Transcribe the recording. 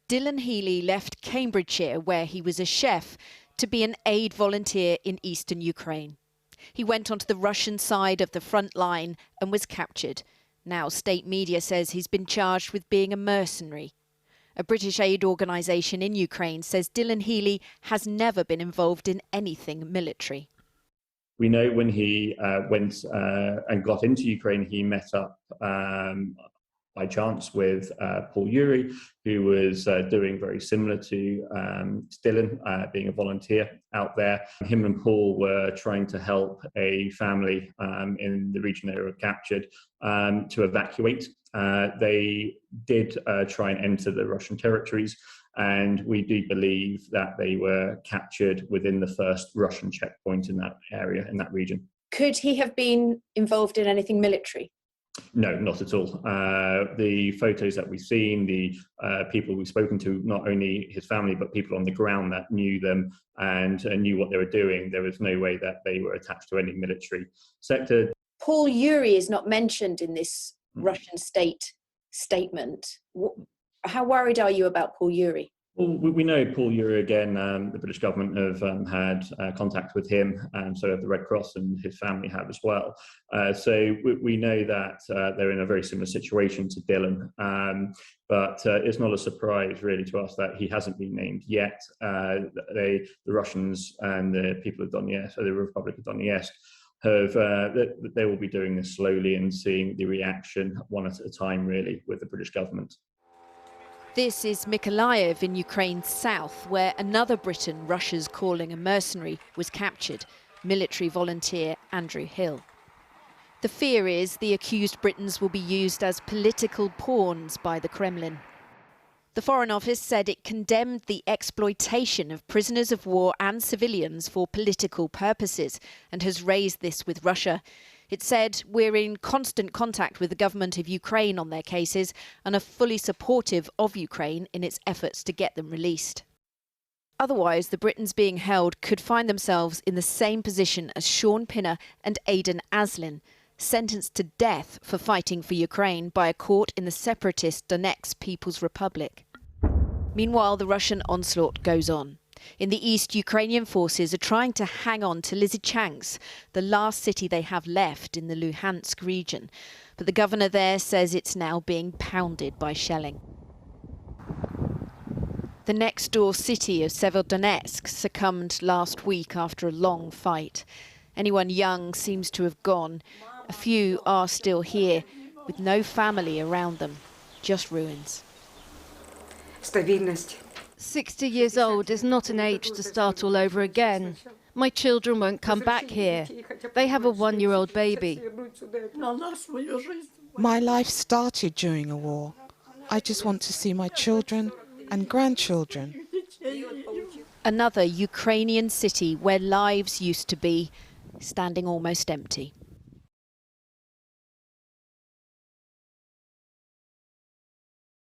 Dylan Healy left Cambridgeshire, where he was a chef, to be an aid volunteer in eastern Ukraine. He went onto the Russian side of the front line and was captured. Now state media says he's been charged with being a mercenary. A British aid organisation in Ukraine says Dylan Healy has never been involved in anything military. We know when he went and got into Ukraine, he met up by chance with Paul Yuri, who was doing very similar to Dylan, being a volunteer out there. Him and Paul were trying to help a family in the region they were captured to evacuate. They did try and enter the Russian territories, and we do believe that they were captured within the first Russian checkpoint in that area, in that region. Could he have been involved in anything military? No, not at all. The photos that we've seen, the people we've spoken to, not only his family, but people on the ground that knew them and knew what they were doing, there was no way that they were attached to any military sector. Paul Yuri is not mentioned in this Russian state statement. How worried are you about Paul Yuri? Well, we know Paul Yuri again. The British government have had contact with him, and so have the Red Cross, and his family have as well. So we know that they're in a very similar situation to Dylan. But it's not a surprise really to us that he hasn't been named yet. The Russians and the people of Donetsk, or the Republic of Donetsk, they will be doing this slowly and seeing the reaction one at a time, really, with the British government. This is Mykolaiv in Ukraine's south, where another Briton Russia's calling a mercenary was captured, military volunteer Andrew Hill. The fear is the accused Britons will be used as political pawns by the Kremlin. The Foreign Office said it condemned the exploitation of prisoners of war and civilians for political purposes and has raised this with Russia. It said, "We're in constant contact with the government of Ukraine on their cases and are fully supportive of Ukraine in its efforts to get them released." Otherwise, the Britons being held could find themselves in the same position as Sean Pinner and Aidan Aslin, sentenced to death for fighting for Ukraine by a court in the separatist Donetsk People's Republic. Meanwhile, the Russian onslaught goes on. In the east, Ukrainian forces are trying to hang on to Lysychansk, the last city they have left in the Luhansk region. But the governor there says it's now being pounded by shelling. The next-door city of Severodonetsk succumbed last week after a long fight. Anyone young seems to have gone. A few are still here, with no family around them, just ruins. 60 years old is not an age to start all over again. My children won't come back here. They have a 1-year-old baby. My life started during a war. I just want to see my children and grandchildren. Another Ukrainian city where lives used to be, standing almost empty.